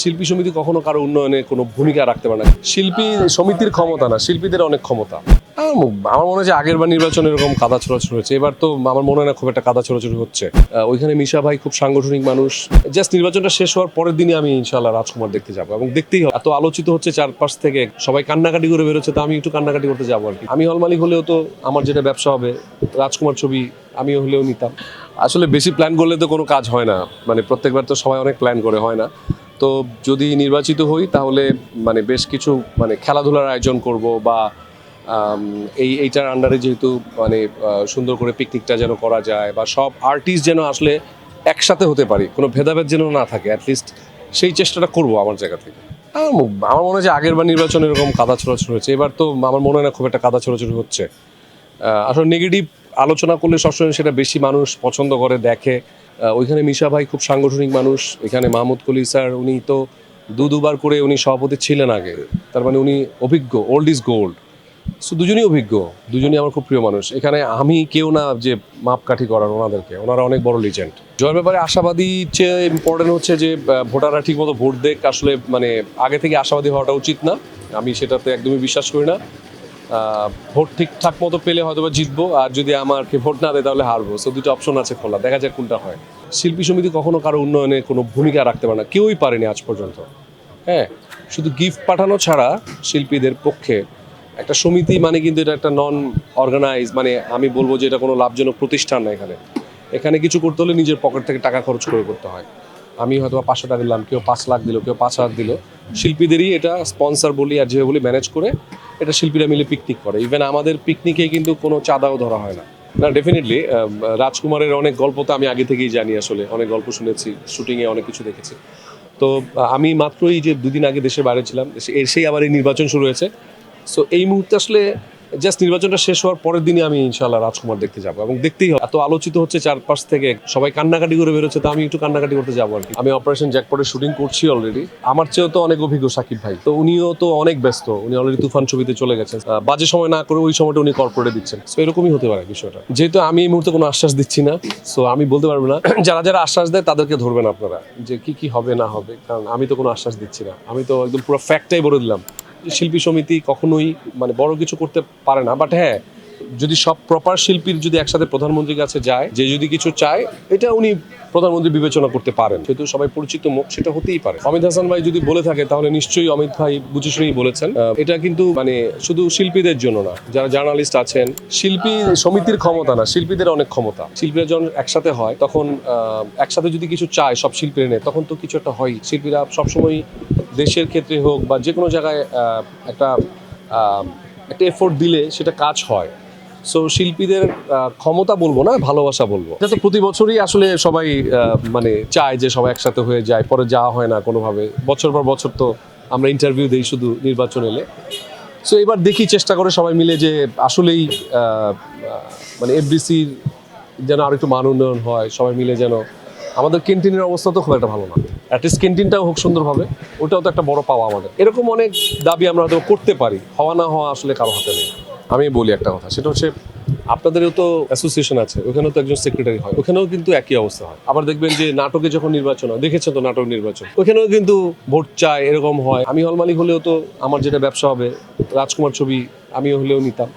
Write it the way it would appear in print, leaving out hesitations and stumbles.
শিল্পী সমিতি কখনো কারো উন্নয়নে কোনো ভূমিকা রাখতে পারে না। শিল্পী সমিতির ক্ষমতা না, শিল্পীদের অনেক ক্ষমতা। আমার মনে হয় যে আগের বার নির্বাচন এরকম কাদা ছোড়াছুড়ি হয়েছে, এবার তো আমার মনে হয় না খুব একটা কাদা ছোড়াছুড়ি হচ্ছে। ওইখানে মিশা ভাই খুব সাংগঠনিক মানুষ। জাস্ট নির্বাচনটা শেষ হওয়ার পরের দিনই আমি ইনশাআল্লাহ রাজকুমার দেখতে যাবো, এবং দেখতেই হবে। এত আলোচিত হচ্ছে চারপাশ থেকে, সবাই কান্নাকাটি করে বেরোচ্ছে, তো আমি একটু কান্নাকাটি করতে যাবো আর কি। আমি হল মালিক হলেও তো আমার যেটা ব্যবসা হবে, রাজকুমার ছবি আমিও হলেও নিতাম। আসলে বেশি প্ল্যান করলে তো কোনো কাজ হয় না, মানে প্রত্যেকবার তো সবাই অনেক প্ল্যান করে, হয় না। তো যদি নির্বাচিত হই তাহলে মানে বেশ কিছু মানে খেলাধুলার আয়োজন করব, বা এইটার আন্ডারে যেহেতু মানে সুন্দর করে পিকনিকটা যেন করা যায়, বা সব আর্টিস্ট যেন আসলে একসাথে হতে পারি, কোনো ভেদাভেদ যেন না থাকে, অ্যাটলিস্ট সেই চেষ্টাটা করব আমার জায়গা থেকে। আমার মনে হয় যে আগের বার নির্বাচন এরকম কাদা ছোড়াছুড়ি হয়েছে, এবার তো আমার মনে হয় না খুব একটা কাদা ছোড়াছুড়ি হচ্ছে। আসলে নেগেটিভ আলোচনা করলে সবসময় সেটা বেশি মানুষ পছন্দ করে, দেখে। ওইখানে মিশা ভাই খুব সাংগঠনিক মানুষ, এখানে মাহমুদ কলি স্যার উনি তো দুবার করে উনি সভাপতি ছিলেন আগে, তার মানে উনি অভিজ্ঞ, ওল্ড ইজ গোল্ড। সো দুজনই অভিজ্ঞ, দুজনই আমার খুব প্রিয় মানুষ। এখানে আমি কেউ না যে মাপকাঠি করার ওনাদেরকে, ওনারা অনেক বড় লিজেন্ড। জয়ের ব্যাপারে আশাবাদী চেয়ে ইম্পর্টেন্ট হচ্ছে যে ভোটাররা ঠিক মতো ভোট দেখ। আসলে মানে আগে থেকে আশাবাদী হওয়াটা উচিত না, আমি সেটাতে একদমই বিশ্বাস করি না। ভোট ঠিকঠাক মতো পেলে হয়তো বা জিতবো, আর যদি আমাকে ভোট না দেয় তাহলে হারবো। সো দুটো অপশন আছে খোলা, দেখা যাক কোনটা হয়। শিল্পী সমিতি কখনো কারো উন্নয়নে কোনো ভূমিকা রাখতে পারে না, কেউই পারেনি আজ পর্যন্ত। হ্যাঁ, শুধু গিফট পাঠানো ছাড়া শিল্পীদের পক্ষে একটা সমিতি মানে কিন্তু এটা একটা নন অর্গানাইজ, মানে আমি বলবো যে এটা কোনো লাভজনক প্রতিষ্ঠান না। এখানে এখানে কিছু করতে হলে নিজের পকেট থেকে টাকা খরচ করে করতে হয়। আমি হয়তো 500 টাকা দিলাম, কেউ 5 লাখ দিল, কেউ 5,000 দিল। শিল্পীদেরই এটা স্পন্সর বলি আর যেভাবে বলি ম্যানেজ করে এটা শিল্পীরা মিলে পিকনিক করে। ইভেন আমাদের পিকনিকে কিন্তু কোনো চাঁদাও ধরা হয় না। না, ডেফিনেটলি রাজকুমারের অনেক গল্প তো আমি আগে থেকেই জানি, আসলে অনেক গল্প শুনেছি, শুটিংয়ে অনেক কিছু দেখেছি। তো আমি মাত্রই যে 2 দিন আগে দেশের বাইরে ছিলাম, এসেই আবার এই নির্বাচন শুরু হয়েছে। সো এই মুহূর্তে আসলে জাস্ট নির্বাচনটা শেষ হওয়ার পরের দিনই আমি ইনশাআল্লাহ রাজকুমার দেখতে যাবো, এবং দেখতেই হবে। এত আলোচিত হচ্ছে চারপাশ থেকে, সবাই কান্নাকাটি করে বেরোচ্ছে, তো আমি একটু কান্নাকাটি করতে যাবো আর কি। আমি অপারেশন জ্যাকপটের শুটিং করছি অলরেডি। আমার চেয়েও তো অনেক অভিজ্ঞ সাকিব ভাই, তো উনিও তো অনেক ব্যস্ত, উনি অলরেডি তুফান ছবিতে চলে গেছেন। বাজে সময় না করে ওই সময়টা উনি কর্পোরেটে দিচ্ছেন। সো এরকমই হতে পারে বিষয়টা। যেহেতু আমি এই মুহূর্তে কোনো আশ্বাস দিচ্ছি না, সো আমি বলতে পারবো না। যারা যারা আশ্বাস দেয় তাদেরকে ধরবেন আপনারা, যে কি কি হবে না হবে, কারণ আমি তো কোনো আশ্বাস দিচ্ছি না। আমি তো একদম পুরো ফ্যাক্টটাই বলে দিলাম। শিল্পী সমিতি কখনোই মানে বড় কিছু করতে পারে না, বাট হ্যাঁ, যদি সব প্রপার শিল্পীর যদি একসাথে প্রধানমন্ত্রীর কাছে যায়, যে যদি কিছু চায়, এটা উনি প্রধানমন্ত্রী বিবেচনা করতে পারেন। যেহেতু সবাই পরিচিত মুখ, সেটা হতেই পারে। অমিত হাসান ভাই যদি বলে থাকে তাহলে নিশ্চয়ই অমিত ভাই বুঝে শুনেই বলেছেন। এটা কিন্তু মানে শুধু শিল্পীদের জন্য না, যারা জার্নালিস্ট আছেন, শিল্পী সমিতির ক্ষমতা না, শিল্পীদের অনেক ক্ষমতা। শিল্পীরা যখন একসাথে হয় তখন একসাথে যদি কিছু চায় সব শিল্পীরা নেয়, তখন তো কিছু একটা হয়। শিল্পীরা সবসময় দেশের ক্ষেত্রে হোক বা যে কোনো জায়গায় একটা এফোর্ট দিলে সেটা কাজ হয়। সো শিল্পীদের ক্ষমতা বলবো না, ভালোবাসা বলবো। এটা তো প্রতি বছরই আসলে সবাই মানে চায় যে সবাই একসাথে হয়ে যায়, পরে যাওয়া হয় না কোনোভাবে। বছর পর বছর তো আমরা ইন্টারভিউ দিই শুধু নির্বাচন এলে। সো এবার দেখি, চেষ্টা করে সবাই মিলে যে আসলেই মানে এফডিসির যেন আর একটু মান উন্নয়ন হয়, সবাই মিলে যেন। আমাদের ক্যান্টিনের অবস্থা তো খুব একটা ভালো না, অ্যাটলিস্ট ক্যান্টিনটাও হোক সুন্দরভাবে, ওটাও তো একটা বড় পাওয়া আমাদের। এরকম অনেক দাবি আমরা হয়তো করতে পারি, হওয়া না হওয়া আসলে কারো হাতে নেই। আমি বলি একটা কথা, সেটা হচ্ছে আপনাদেরও তো অ্যাসোসিয়েশন আছে, ওখানেও তো একজন সেক্রেটারি হয়, ওখানেও কিন্তু একই অবস্থা হয়। আবার দেখবেন যে নাটকে যখন নির্বাচন হয়, দেখেছেন তো নাটক নির্বাচন, ওখানেও কিন্তু ভোট চায়, এরকম হয়। আমি হল মালিক হলেও তো আমার যেটা ব্যবসা হবে, রাজকুমার ছবি আমিও হলেও নিতাম।